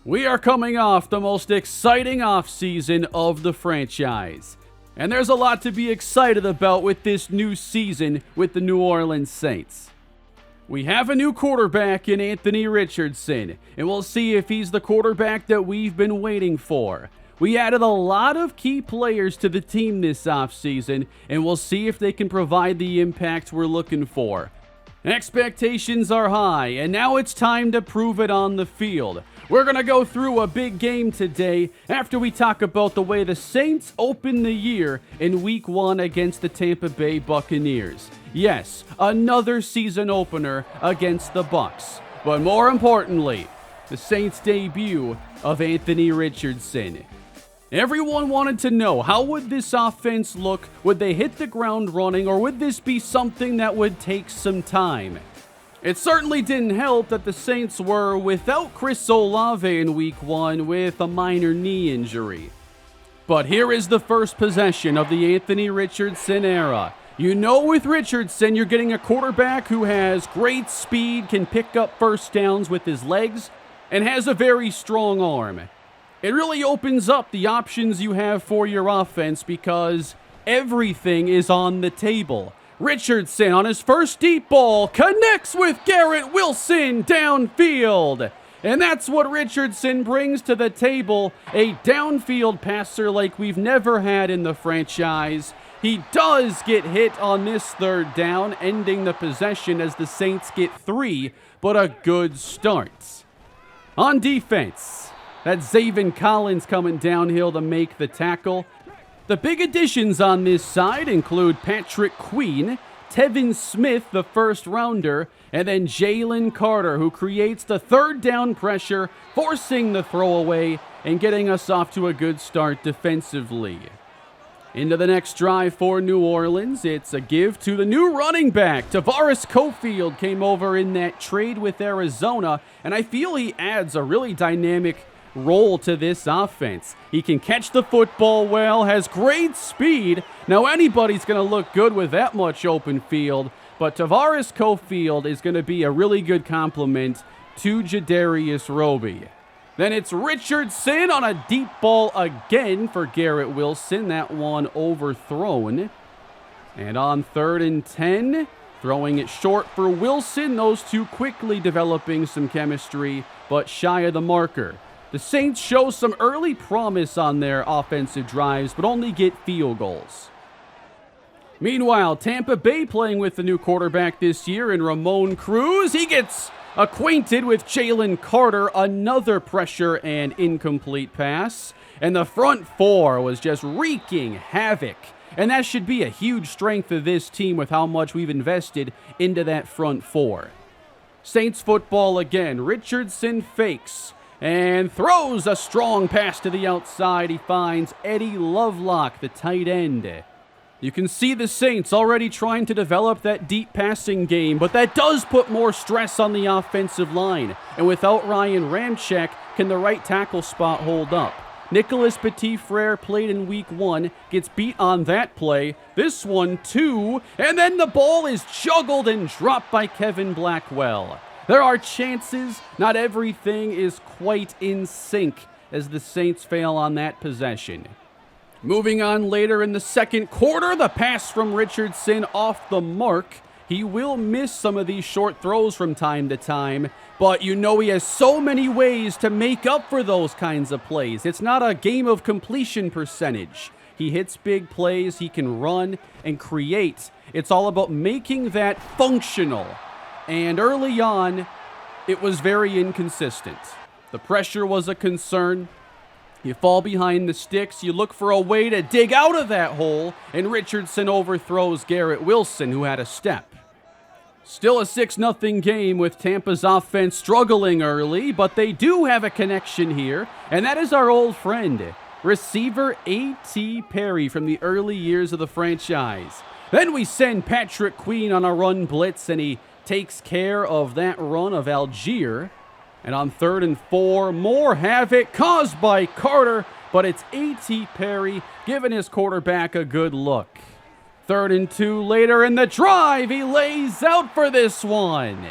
We are coming off the most exciting offseason of the franchise. And there's a lot to be excited about with this new season with the New Orleans Saints. We have a new quarterback in Anthony Richardson, and we'll see if he's the quarterback that we've been waiting for. We added a lot of key players to the team this offseason, and we'll see if they can provide the impact we're looking for. Expectations are high, and now it's time to prove it on the field. We're going to go through a big game today after we talk about the way the Saints opened the year in Week 1 against the Tampa Bay Buccaneers. Yes, another season opener against the Bucs. But more importantly, the Saints' debut of Anthony Richardson. Everyone wanted to know, how would this offense look? Would they hit the ground running, or would this be something that would take some time? It certainly didn't help that the Saints were without Chris Olave in Week 1 with a minor knee injury. But here is the first possession of the Anthony Richardson era. You know, with Richardson, you're getting a quarterback who has great speed, can pick up first downs with his legs, and has a very strong arm. It really opens up the options you have for your offense because everything is on the table. Richardson on his first deep ball connects with Garrett Wilson downfield. And that's what Richardson brings to the table, a downfield passer like we've never had in the franchise. He does get hit on this third down, ending the possession as the Saints get 3, but a good start. On defense, that's Zaven Collins coming downhill to make the tackle. The big additions on this side include Patrick Queen, Tevin Smith, the first rounder, and then Jalen Carter, who creates the third down pressure, forcing the throwaway and getting us off to a good start defensively. Into the next drive for New Orleans, it's a give to the new running back. Tavares Cofield came over in that trade with Arizona, and I feel he adds a really dynamic role to this offense. He can catch the football well, has great speed. Now anybody's going to look good with that much open field, but Tavares Cofield is going to be a really good complement to Jadarius Roby. Then it's Richardson on a deep ball again for Garrett Wilson. That one overthrown. And on 3rd and 10, throwing it short for Wilson. Those two quickly developing some chemistry, but shy of the marker. The Saints show some early promise on their offensive drives, but only get field goals. Meanwhile, Tampa Bay playing with the new quarterback this year in Ramon Cruz. He gets acquainted with Jalen Carter, another pressure and incomplete pass. And the front four was just wreaking havoc. And that should be a huge strength of this team with how much we've invested into that front four. Saints football again. Richardson fakes and throws a strong pass to the outside. He finds Eddie Lovelock, the tight end. You can see the Saints already trying to develop that deep passing game, but that does put more stress on the offensive line. And without Ryan Ramczyk, can the right tackle spot hold up? Nicholas Petit-Frere played in Week 1, gets beat on that play. This one too, and then the ball is juggled and dropped by Kevin Blackwell. There are chances, not everything is quite in sync as the Saints fail on that possession. Moving on later in the second quarter, the pass from Richardson off the mark. He will miss some of these short throws from time to time, but you know he has so many ways to make up for those kinds of plays. It's not a game of completion percentage. He hits big plays, he can run and create. It's all about making that functional. And early on, it was very inconsistent. The pressure was a concern. You fall behind the sticks, you look for a way to dig out of that hole, and Richardson overthrows Garrett Wilson, who had a step. Still a 6-0 game with Tampa's offense struggling early, but they do have a connection here, and that is our old friend, receiver A.T. Perry from the early years of the franchise. Then we send Patrick Queen on a run blitz, and he takes care of that run of Algier. And on 3rd and 4, more havoc caused by Carter, but it's A.T. Perry giving his quarterback a good look. 3rd and 2 later in the drive, he lays out for this one.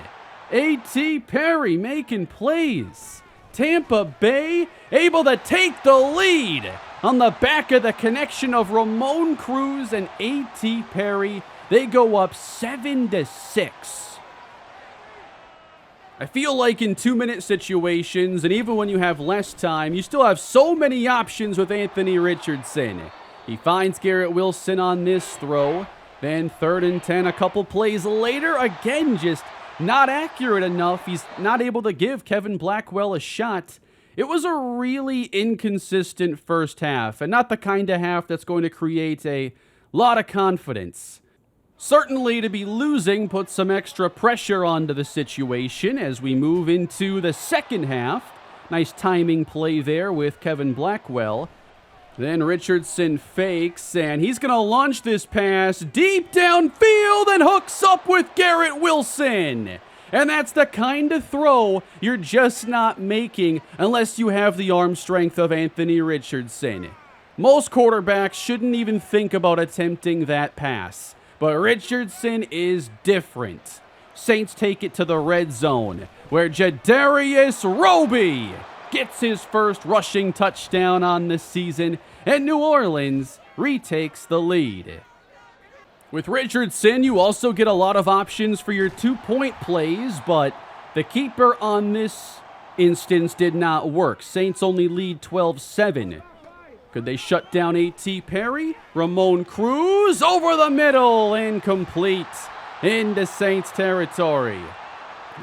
A.T. Perry making plays. Tampa Bay able to take the lead on the back of the connection of Ramon Cruz and A.T. Perry. They go up 7-6. I feel like in 2-minute situations, and even when you have less time, you still have so many options with Anthony Richardson. He finds Garrett Wilson on this throw. Then 3rd and 10 a couple plays later. Again, just not accurate enough. He's not able to give Kevin Blackwell a shot. It was a really inconsistent first half, and not the kind of half that's going to create a lot of confidence. Certainly, to be losing puts some extra pressure onto the situation as we move into the second half. Nice timing play there with Kevin Blackwell. Then Richardson fakes, and he's going to launch this pass deep downfield and hooks up with Garrett Wilson. And that's the kind of throw you're just not making unless you have the arm strength of Anthony Richardson. Most quarterbacks shouldn't even think about attempting that pass, but Richardson is different. Saints take it to the red zone, where Jadarius Roby gets his first rushing touchdown on the season, and New Orleans retakes the lead. With Richardson, you also get a lot of options for your 2-point plays, but the keeper on this instance did not work. Saints only lead 12-7. Could they shut down A.T. Perry? Ramon Cruz over the middle, incomplete into Saints territory.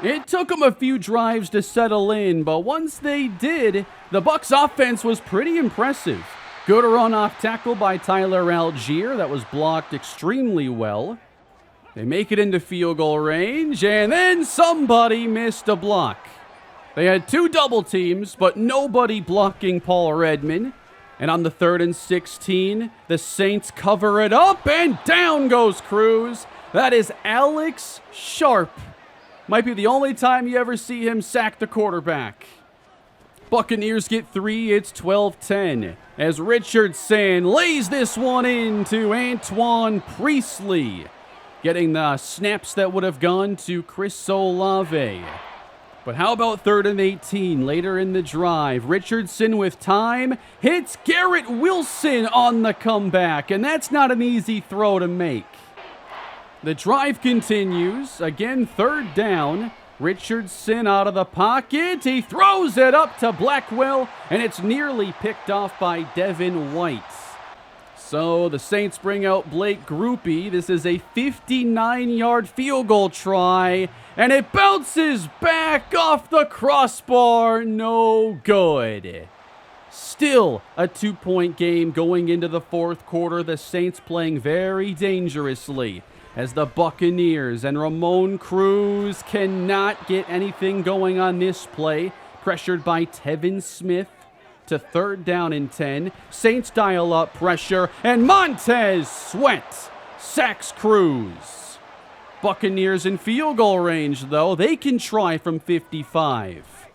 It took them a few drives to settle in, but once they did, the Bucs offense was pretty impressive. Good run off tackle by Tyler Algier that was blocked extremely well. They make it into field goal range, and then somebody missed a block. They had 2 double teams, but nobody blocking Paul Redman. And on the 3rd and 16, the Saints cover it up, and down goes Cruz. That is Alex Sharp. Might be the only time you ever see him sack the quarterback. Buccaneers get 3, it's 12-10. As Richardson lays this one into Antoine Priestley, getting the snaps that would have gone to Chris Olave. But how about 3rd and 18 later in the drive? Richardson with time hits Garrett Wilson on the comeback, and that's not an easy throw to make. The drive continues. Again, 3rd down. Richardson out of the pocket. He throws it up to Blackwell, and it's nearly picked off by Devin White. So the Saints bring out Blake Grupe. This is a 59-yard field goal try, and it bounces back off the crossbar. No good. Still a 2-point game going into the 4th quarter. The Saints playing very dangerously as the Buccaneers and Ramon Cruz cannot get anything going on this play. Pressured by Tevin Smith to 3rd down and 10. Saints dial up pressure, and Montez Sweat sacks Cruz. Buccaneers in field goal range, though. They can try from 55.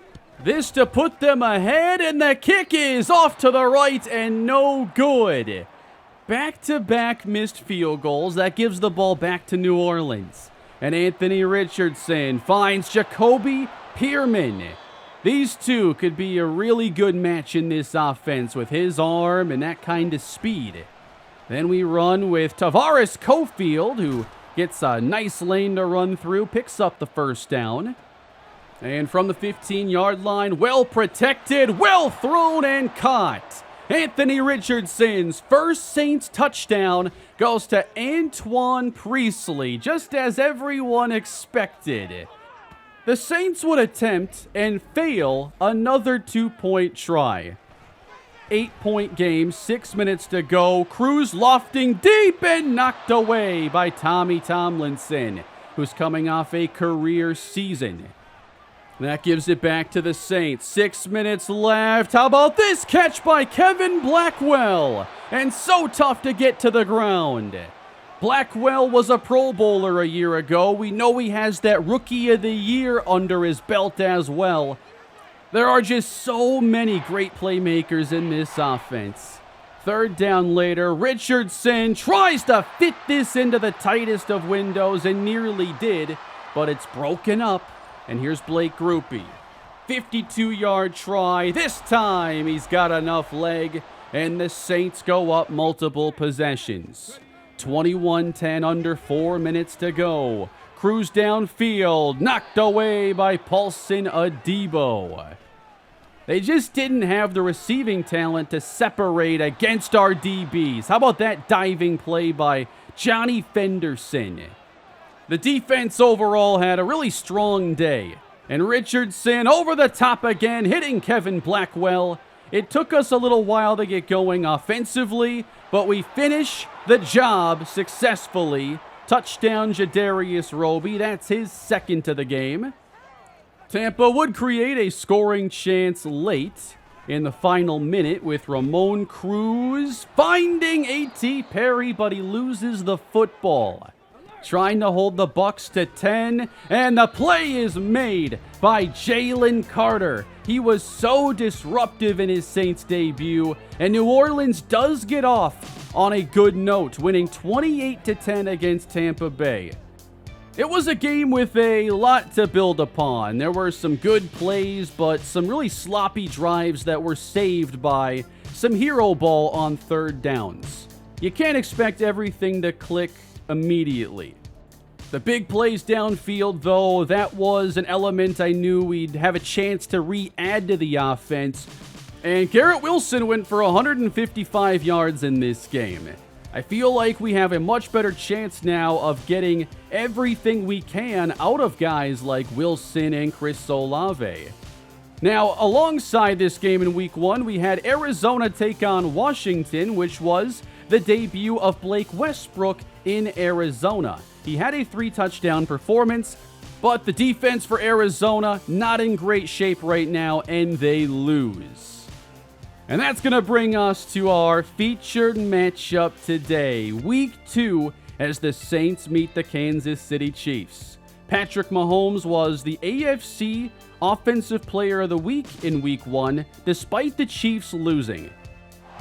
This to put them ahead, and the kick is off to the right and no good. Back-to-back missed field goals. That gives the ball back to New Orleans. And Anthony Richardson finds Jacoby Pierman. These two could be a really good match in this offense with his arm and that kind of speed. Then we run with Tavares Cofield, who gets a nice lane to run through, picks up the 1st down. And from the 15-yard line, well protected, well thrown and caught. Anthony Richardson's first Saints touchdown goes to Antoine Priestley, just as everyone expected. The Saints would attempt and fail another 2-point try. 8-point game, 6 minutes to go. Cruz lofting deep and knocked away by Tommy Tomlinson, who's coming off a career season. That gives it back to the Saints. 6 minutes left. How about this catch by Kevin Blackwell? And so tough to get to the ground. Blackwell was a Pro Bowler a year ago. We know he has that Rookie of the Year under his belt as well. There are just so many great playmakers in this offense. 3rd down later, Richardson tries to fit this into the tightest of windows and nearly did, but it's broken up. And here's Blake Grupe. 52-yard try. This time he's got enough leg, and the Saints go up multiple possessions. 21-10, under 4 minutes to go. Cruise downfield, knocked away by Paulson Adebo. They just didn't have the receiving talent to separate against our DBs. How about that diving play by Johnny Fenderson? The defense overall had a really strong day. And Richardson over the top again, hitting Kevin Blackwell. It took us a little while to get going offensively, but we finish the job successfully. Touchdown, Jadarius Roby. That's his second of the game. Tampa would create a scoring chance late in the final minute with Ramon Cruz finding A.T. Perry, but he loses the football. Trying to hold the Bucs to 10, and the play is made by Jalen Carter. He was so disruptive in his Saints debut, and New Orleans does get off on a good note, winning 28-10 against Tampa Bay. It was a game with a lot to build upon. There were some good plays, but some really sloppy drives that were saved by some hero ball on third downs. You can't expect everything to click immediately. The big plays downfield, though, that was an element I knew we'd have a chance to re-add to the offense. And Garrett Wilson went for 155 yards in this game. I feel like we have a much better chance now of getting everything we can out of guys like Wilson and Chris Olave. Now, alongside this game in Week 1, we had Arizona take on Washington, which was the debut of Blake Westbrook in Arizona. He had a 3-touchdown performance, but the defense for Arizona not in great shape right now, and they lose. And that's going to bring us to our featured matchup today, Week 2, as the Saints meet the Kansas City Chiefs. Patrick Mahomes was the AFC Offensive Player of the Week in Week 1, despite the Chiefs losing.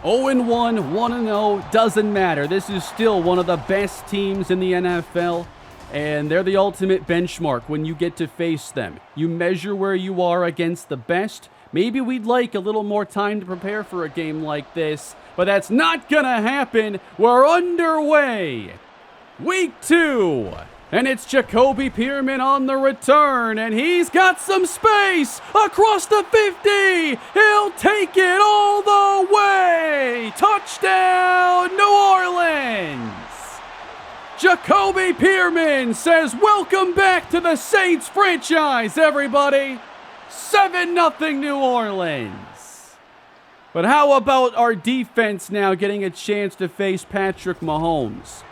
0-1, 1-0, doesn't matter. This is still one of the best teams in the NFL, and they're the ultimate benchmark when you get to face them. You measure where you are against the best. Maybe we'd like a little more time to prepare for a game like this, but that's not gonna happen. We're underway. Week 2. And it's Jacoby Pierman on the return, and he's got some space across the 50. He'll take it all the way. Touchdown, New Orleans. Jacoby Pierman says, welcome back to the Saints franchise, everybody. 7-0 New Orleans. But how about our defense now getting a chance to face Patrick Mahomes?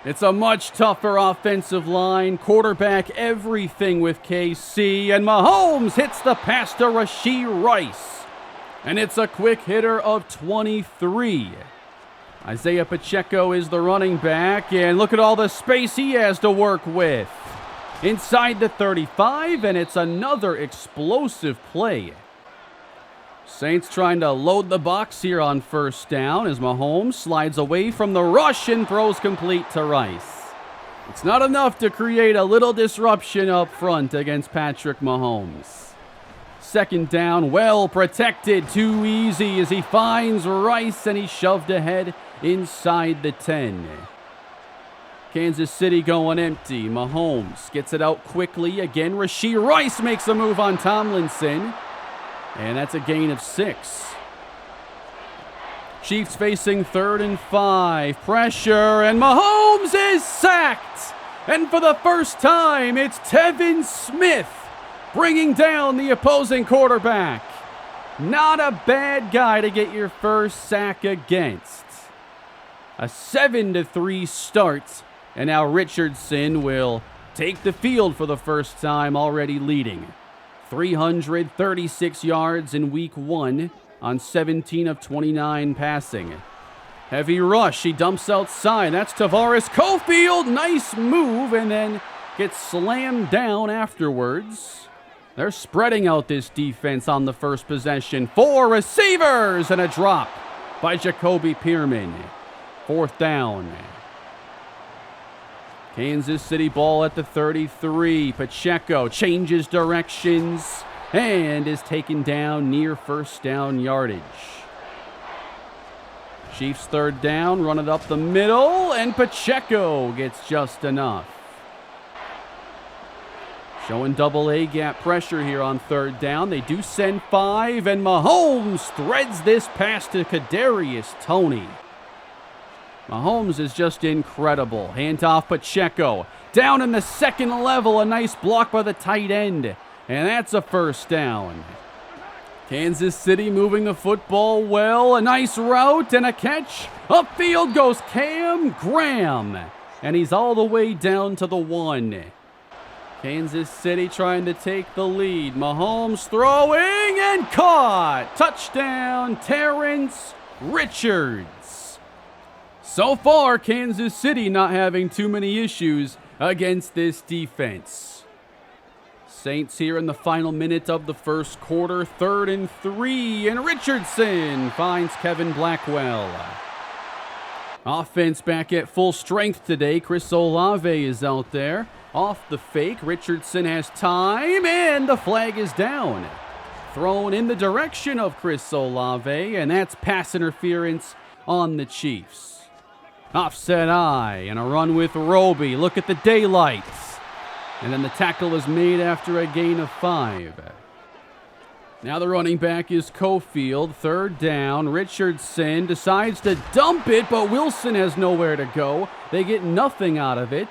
It's a much tougher offensive line, quarterback everything with KC, and Mahomes hits the pass to Rashee Rice. And it's a quick hitter of 23. Isaiah Pacheco is the running back, and look at all the space he has to work with. Inside the 35, and it's another explosive play. Saints trying to load the box here on first down as Mahomes slides away from the rush and throws complete to Rice. It's not enough to create a little disruption up front against Patrick Mahomes. Second down, well protected, too easy as he finds Rice and he's shoved ahead inside the 10. Kansas City going empty. Mahomes gets it out quickly. Again, Rashee Rice makes a move on Tomlinson. And that's a gain of 6. Chiefs facing 3rd and 5. Pressure, and Mahomes is sacked. And for the first time, it's Tevin Smith bringing down the opposing quarterback. Not a bad guy to get your first sack against. A 7-3 start, and now Richardson will take the field for the first time, already leading. 336 yards in Week 1 on 17 of 29 passing. Heavy rush, he dumps outside. That's Tavares Cofield. Nice move, and then gets slammed down afterwards. They're spreading out this defense on the first possession. 4 receivers and a drop by Jacoby Pierman. 4th down. Kansas City ball at the 33. Pacheco changes directions. and is taken down near first down yardage. Chiefs third down, run it up the middle, and Pacheco gets just enough. Showing double A gap pressure here on third down. They do send 5, and Mahomes threads this pass to Kadarius Toney. Mahomes is just incredible. Handoff Pacheco. Down in the second level, a nice block by the tight end. And that's a first down. Kansas City moving the football well. A nice route and a catch. Upfield goes Cam Graham. And he's all the way down to the 1. Kansas City trying to take the lead. Mahomes throwing and caught. Touchdown, Terrence Richards. So far, Kansas City not having too many issues against this defense. Saints here in the final minute of the first quarter. 3rd and 3, and Richardson finds Kevin Blackwell. Offense back at full strength today. Chris Olave is out there. Off the fake, Richardson has time, and the flag is down. Thrown in the direction of Chris Olave, and that's pass interference on the Chiefs. Offset eye, and a run with Roby. Look at the daylight. And then the tackle is made after a gain of 5. Now the running back is Cofield. 3rd down. Richardson decides to dump it, but Wilson has nowhere to go. They get nothing out of it.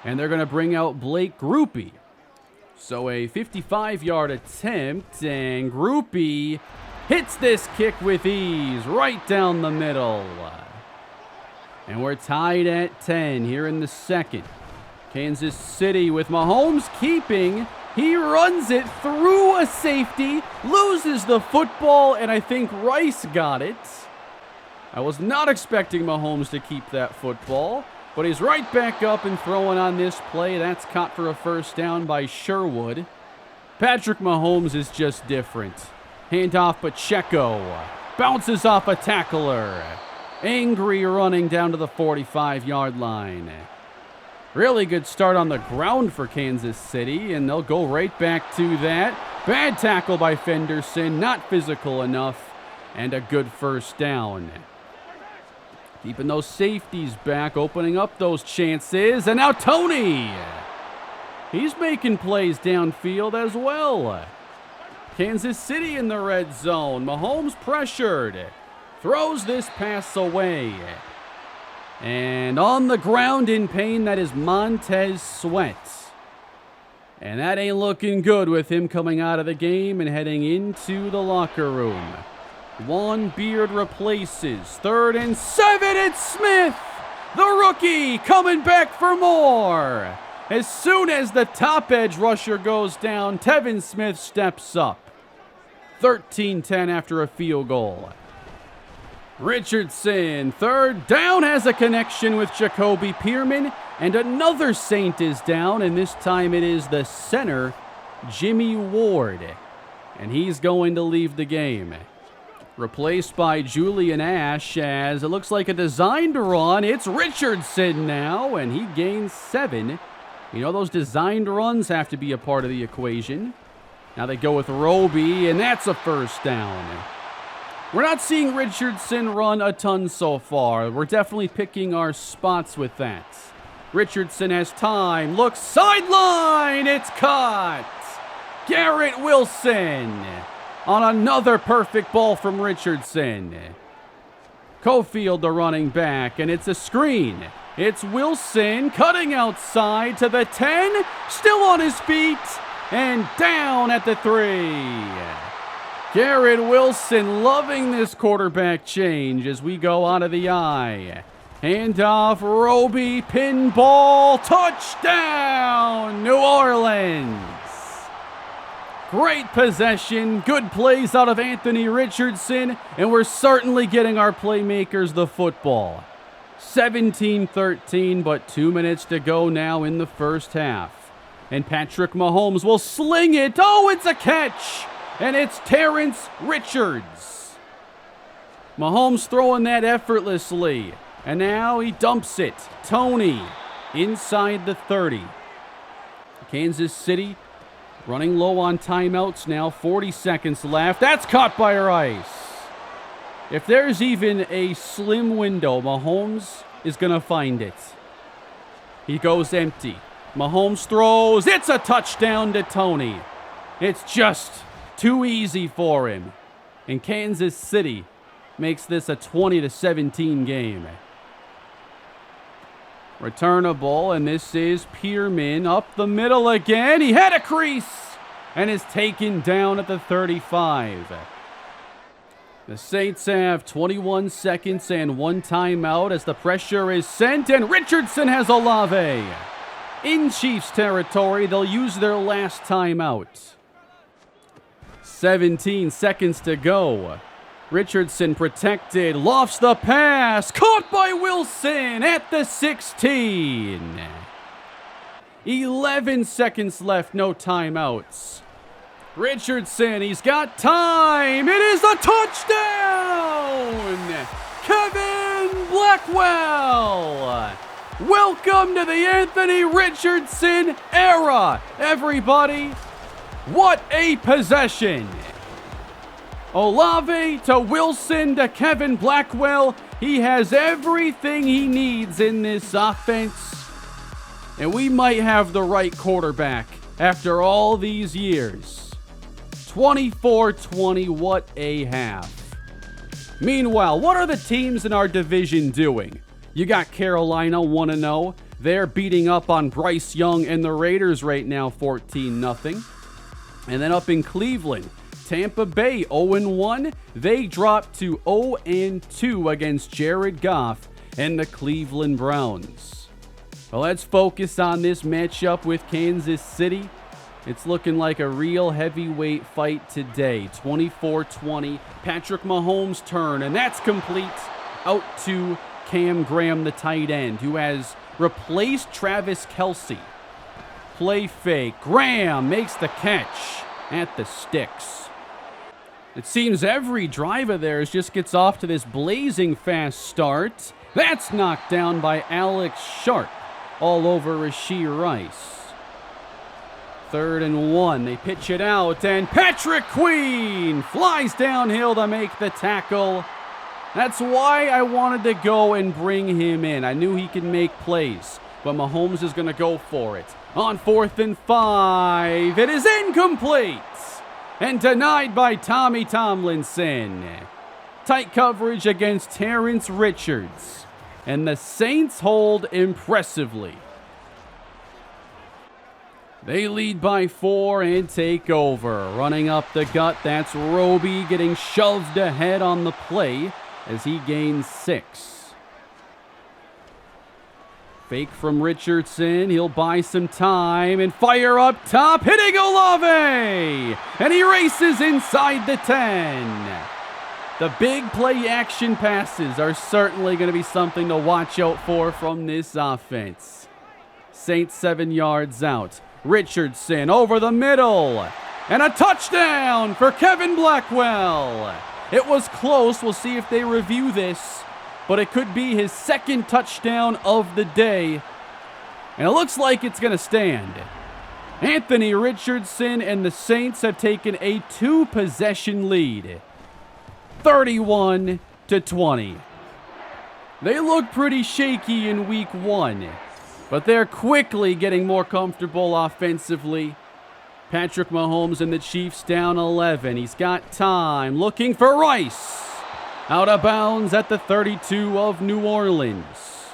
And they're going to bring out Blake Grupe. So a 55-yard attempt, and Grupe hits this kick with ease right down the middle. And we're tied at 10 here in the second. Kansas City with Mahomes keeping. He runs it through a safety, loses the football, and I think Rice got it. I was not expecting Mahomes to keep that football. But he's right back up and throwing on this play. That's caught for a first down by Sherwood. Patrick Mahomes is just different. Handoff Pacheco. Bounces off a tackler. Angry running down to the 45-yard line. Really good start on the ground for Kansas City, and they'll go right back to that. Bad tackle by Fenderson. Not physical enough. And a good first down. Keeping those safeties back, opening up those chances. And now Toney. He's making plays downfield as well. Kansas City in the red zone. Mahomes pressured. Throws this pass away. And on the ground in pain, that is Montez Sweat. And that ain't looking good with him coming out of the game and heading into the locker room. Juan Beard replaces. 3rd and 7, it's Smith, the rookie, coming back for more. As soon as the top edge rusher goes down, Tevin Smith steps up. 13-10 after a field goal. Richardson, 3rd down, has a connection with Jacoby Pierman, and another Saint is down, and this time it is the center, Jimmy Ward, and he's going to leave the game. Replaced by Julian Ash as it looks like a designed run. It's Richardson now, and he gains 7. You know, those designed runs have to be a part of the equation. Now they go with Roby, and that's a first down. We're not seeing Richardson run a ton so far. We're definitely picking our spots with that. Richardson has time. Looks sideline. It's caught. Garrett Wilson on another perfect ball from Richardson. Cofield, the running back, and it's a screen. It's Wilson cutting outside to the 10, still on his feet, and down at the 3. Garrett Wilson loving this quarterback change as we go out of the eye. Handoff, Roby, pinball, touchdown, New Orleans. Great possession, good plays out of Anthony Richardson, and we're certainly getting our playmakers the football. 17-13, but 2 minutes to go now in the first half. And Patrick Mahomes will sling it. Oh, it's a catch! And it's Terrence Richards. Mahomes throwing that effortlessly. And now he dumps it. Toney inside the 30. Kansas City Running low on timeouts now, 40 seconds left. That's caught by Rice. If there's even a slim window, Mahomes is going to find it. He goes empty. Mahomes throws. It's a touchdown to Tony. It's just too easy for him. And Kansas City makes this a 20-17 game. Returnable, and this is Pierman up the middle again. He had a crease and is taken down at the 35. The Saints have 21 seconds and 1 timeout as the pressure is sent, and Richardson has Olave. In Chiefs territory, they'll use their last timeout. 17 seconds to go. Richardson protected, lofts the pass, caught by Wilson at the 16. 11 seconds left, no timeouts. Richardson, he's got time. It is a touchdown! Kevin Blackwell! Welcome to the Anthony Richardson era, everybody. What a possession! Olave to Wilson to Kevin Blackwell. He has everything he needs in this offense. And we might have the right quarterback after all these years. 24-20, what a half. Meanwhile, what are the teams in our division doing? You got Carolina 1-0. They're beating up on Bryce Young and the Raiders right now, 14-0. And then up in Cleveland, Tampa Bay 0-1. They dropped to 0-2 against Jared Goff and the Cleveland Browns. Well, let's focus on this matchup with Kansas City. It's looking like a real heavyweight fight today. 24-20, Patrick Mahomes' turn, and that's complete out to Cam Graham, the tight end, who has replaced Travis Kelce. Play fake. Graham makes the catch at the sticks. It seems every drive of theirs just gets off to this blazing fast start. That's knocked down by Alex Sharp all over Rashee Rice. 3rd and 1. They pitch it out, and Patrick Queen flies downhill to make the tackle. That's why I wanted to go and bring him in. I knew he could make plays, but Mahomes is going to go for it. On 4th and 5, it is incomplete and denied by Tommy Tomlinson. Tight coverage against Terrence Richards, and the Saints hold impressively. They lead by 4 and take over. Running up the gut, that's Roby getting shoved ahead on the play as he gains 6. Fake from Richardson. He'll buy some time and fire up top, hitting Olave! And he races inside the 10. The big play action passes are certainly going to be something to watch out for from this offense. Saints 7 yards out. Richardson over the middle. And a touchdown for Kevin Blackwell. It was close. We'll see if they review this. But it could be his 2nd touchdown of the day. And it looks like it's going to stand. Anthony Richardson and the Saints have taken a 2-possession lead. 31-20. They look pretty shaky in week 1. But they're quickly getting more comfortable offensively. Patrick Mahomes and the Chiefs down 11. He's got time. Looking for Rice. Out of bounds at the 32 of New Orleans.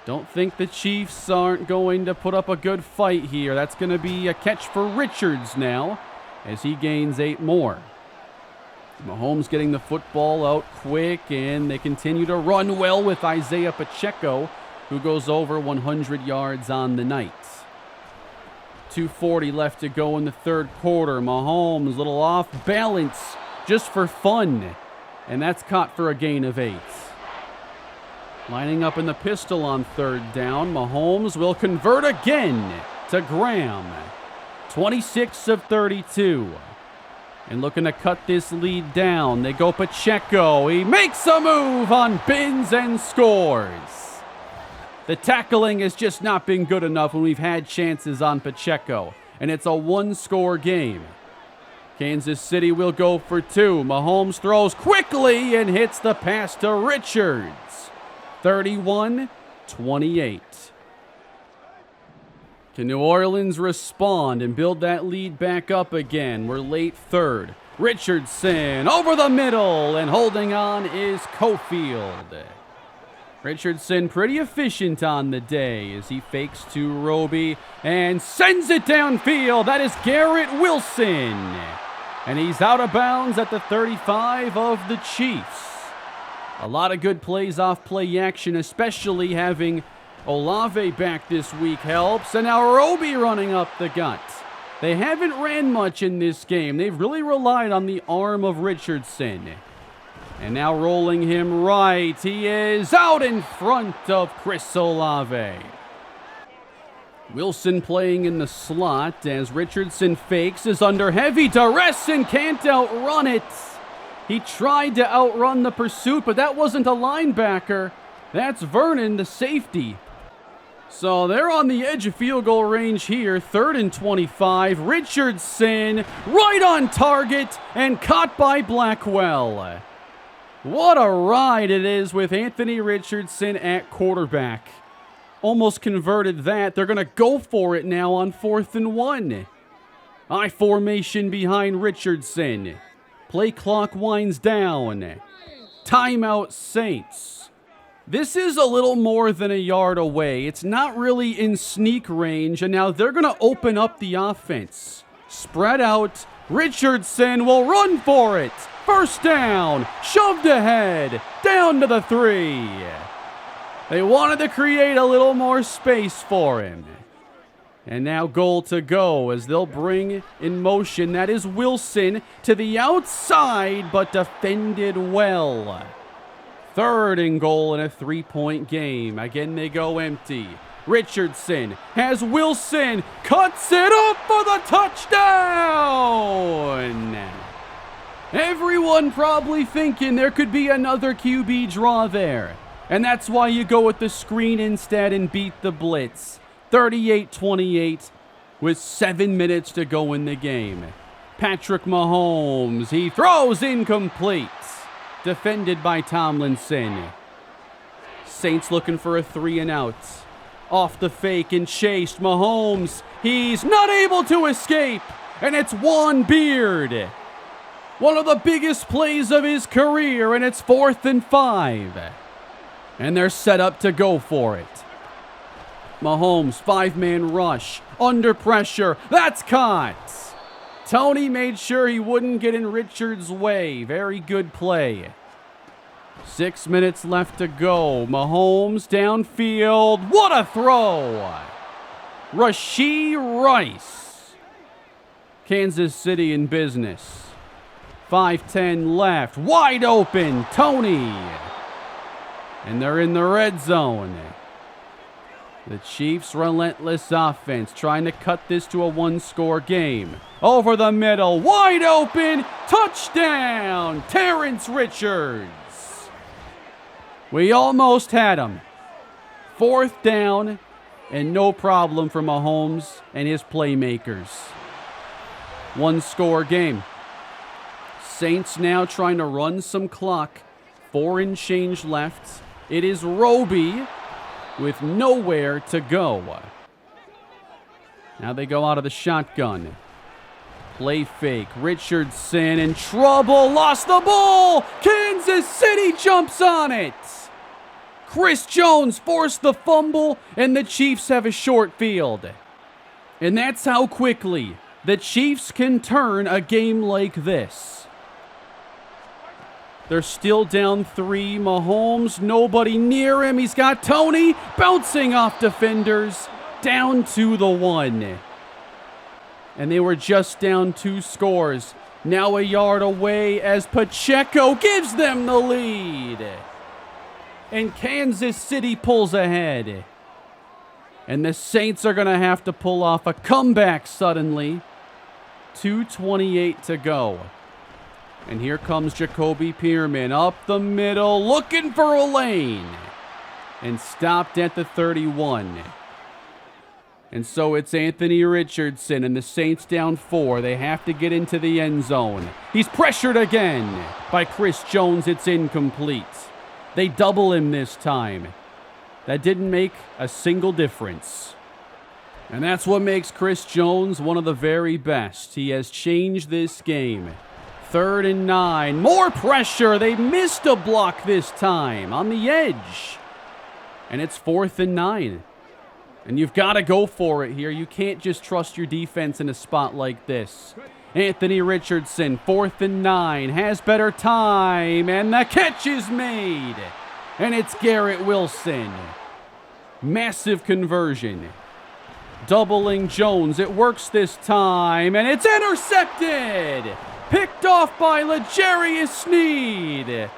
Don't think the Chiefs aren't going to put up a good fight here. That's going to be a catch for Richards now as he gains 8 more. Mahomes getting the football out quick, and they continue to run well with Isaiah Pacheco, who goes over 100 yards on the night. 2:40 left to go in the 3rd quarter. Mahomes, a little off balance just for fun. And that's caught for a gain of 8. Lining up in the pistol on 3rd down. Mahomes will convert again to Graham. 26 of 32. And looking to cut this lead down. They go Pacheco. He makes a move on Binns and scores. The tackling has just not been good enough when we've had chances on Pacheco. and it's a one-score game. Kansas City will go for two. Mahomes throws quickly and hits the pass to Richards. 31-28. Can New Orleans respond and build that lead back up again? We're late third. Richardson over the middle, and holding on is Cofield. Richardson pretty efficient on the day as he fakes to Roby and sends it downfield. That is Garrett Wilson. And he's out of bounds at the 35 of the Chiefs. A lot of good plays off play action, especially having Olave back this week helps. And now Roby running up the gut. They haven't ran much in this game. They've really relied on the arm of Richardson. And now rolling him right. He is out in front of Chris Olave. Wilson playing in the slot as Richardson fakes, is under heavy duress and can't outrun it. He tried to outrun the pursuit, but that wasn't a linebacker. That's Vernon, the safety. So they're on the edge of field goal range here. 3rd and 25. Richardson right on target and caught by Blackwell. What a ride it is with Anthony Richardson at quarterback. Almost converted that. They're going to go for it now on 4th and 1. I formation behind Richardson. Play clock winds down. Timeout Saints. This is a little more than a yard away. It's not really in sneak range, and now they're going to open up the offense. Spread out. Richardson will run for it. First down. Shoved ahead. Down to the 3. They wanted to create a little more space for him. And now goal to go as they'll bring in motion. That is Wilson to the outside, but defended well. 3rd and goal in a 3-point game. Again, they go empty. Richardson has Wilson, cuts it up for the touchdown. Everyone probably thinking there could be another QB draw there. And that's why you go with the screen instead and beat the blitz. 38-28 with 7 minutes to go in the game. Patrick Mahomes, he throws incomplete. Defended by Tomlinson. Saints looking for a 3-and-out. Off the fake and chased. Mahomes, he's not able to escape. And it's Juan Beard. One of the biggest plays of his career, and it's 4th and 5. And they're set up to go for it. Mahomes, 5-man rush. Under pressure. That's caught. Tony made sure he wouldn't get in Richards' way. Very good play. 6 minutes left to go. Mahomes downfield. What a throw! Rashee Rice. Kansas City in business. 5:10 left. Wide open. Tony. And they're in the red zone. The Chiefs' relentless offense trying to cut this to a one-score game. Over the middle, wide open, touchdown, Terrence Richards. We almost had him. 4th down, and no problem for Mahomes and his playmakers. One-score game. Saints now trying to run some clock. 4 and change left. It is Roby with nowhere to go. Now they go out of the shotgun. Play fake. Richardson in trouble. Lost the ball. Kansas City jumps on it. Chris Jones forced the fumble, and the Chiefs have a short field. And that's how quickly the Chiefs can turn a game like this. They're still down 3. Mahomes, nobody near him. He's got Tony bouncing off defenders. Down to the 1. And they were just down 2 scores. Now a yard away as Pacheco gives them the lead. And Kansas City pulls ahead. And the Saints are going to have to pull off a comeback suddenly. 2:28 to go. And here comes Jacoby Pierman up the middle, looking for a lane. And stopped at the 31. And so it's Anthony Richardson and the Saints down 4. They have to get into the end zone. He's pressured again by Chris Jones. It's incomplete. They double him this time. That didn't make a single difference. And that's what makes Chris Jones one of the very best. He has changed this game. 3rd and 9. More pressure. They missed a block this time on the edge. And it's 4th and 9. And you've got to go for it here. You can't just trust your defense in a spot like this. Anthony Richardson, 4th and 9, has better time, and the catch is made. And it's Garrett Wilson. Massive conversion. Doubling Jones. It works this time, and it's intercepted. Picked off by L'Jarius Sneed.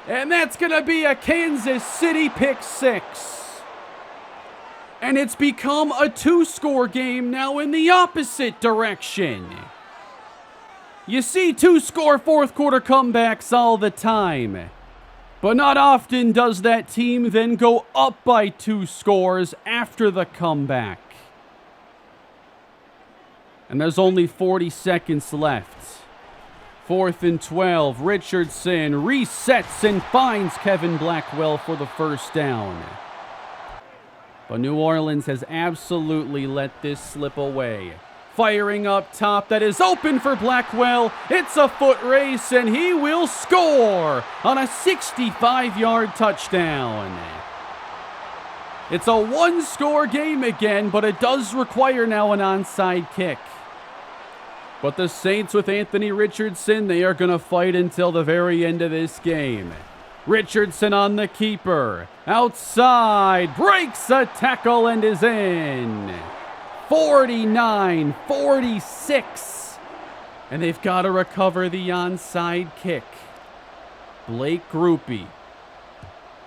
And that's going to be a Kansas City pick 6. And it's become a 2-score game now in the opposite direction. You see 2-score fourth quarter comebacks all the time. But not often does that team then go up by 2 scores after the comeback. And there's only 40 seconds left. 4th and 12. Richardson resets and finds Kevin Blackwell for the first down. But New Orleans has absolutely let this slip away. Firing up top, that is open for Blackwell. It's a foot race, and he will score on a 65-yard touchdown. It's a 1-score game again, but it does require now an onside kick. But the Saints with Anthony Richardson, they are going to fight until the very end of this game. Richardson on the keeper. Outside. Breaks a tackle and is in. 49-46. And they've got to recover the onside kick. Blake Grupe.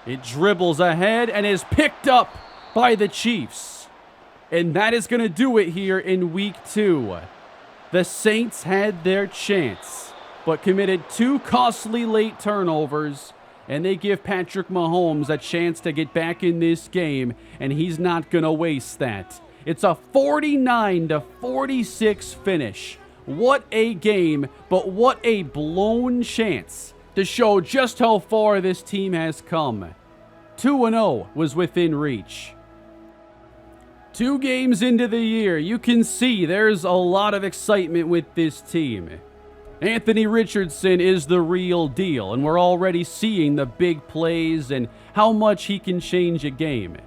It dribbles ahead and is picked up by the Chiefs. And that is going to do it here in week 2. The Saints had their chance, but committed 2 costly late turnovers. And they give Patrick Mahomes a chance to get back in this game, and he's not going to waste that. It's a 49-46 finish. What a game, but what a blown chance to show just how far this team has come. 2-0 was within reach. 2 games into the year, you can see there's a lot of excitement with this team. Anthony Richardson is the real deal, and we're already seeing the big plays and how much he can change a game.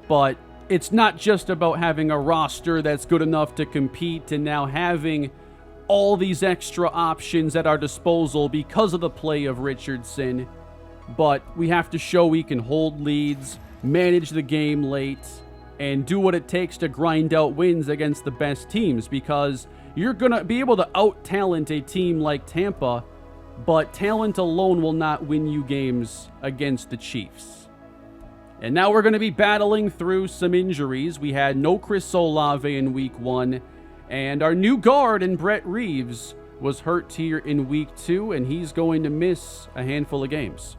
But it's not just about having a roster that's good enough to compete and now having all these extra options at our disposal because of the play of Richardson. But we have to show we can hold leads, manage the game late, and do what it takes to grind out wins against the best teams, because you're going to be able to out-talent a team like Tampa, but talent alone will not win you games against the Chiefs. And now we're going to be battling through some injuries. We had no Chris Olave in week 1, and our new guard in Brett Reeves was hurt here in week 2, and he's going to miss a handful of games.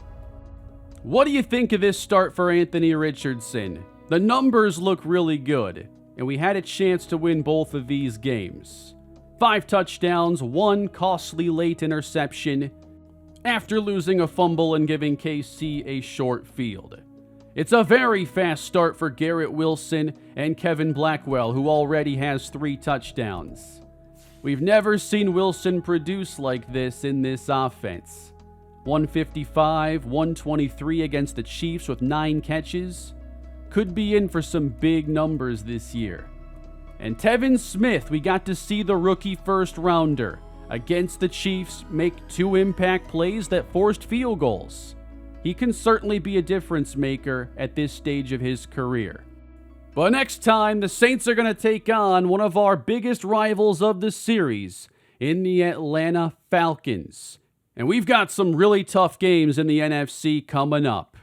What do you think of this start for Anthony Richardson? The numbers look really good, and we had a chance to win both of these games. 5 touchdowns, 1 costly late interception, after losing a fumble and giving KC a short field. It's a very fast start for Garrett Wilson and Kevin Blackwell, who already has 3 touchdowns. We've never seen Wilson produce like this in this offense. 155, 123 against the Chiefs with 9 catches. Could be in for some big numbers this year. And Tevin Smith, we got to see the rookie first rounder against the Chiefs make 2 impact plays that forced field goals. He can certainly be a difference maker at this stage of his career. But next time, the Saints are going to take on one of our biggest rivals of the series in the Atlanta Falcons. And we've got some really tough games in the NFC coming up.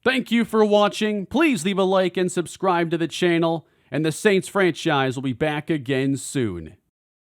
Thank you for watching. Please leave a like and subscribe to the channel. And the Saints franchise will be back again soon.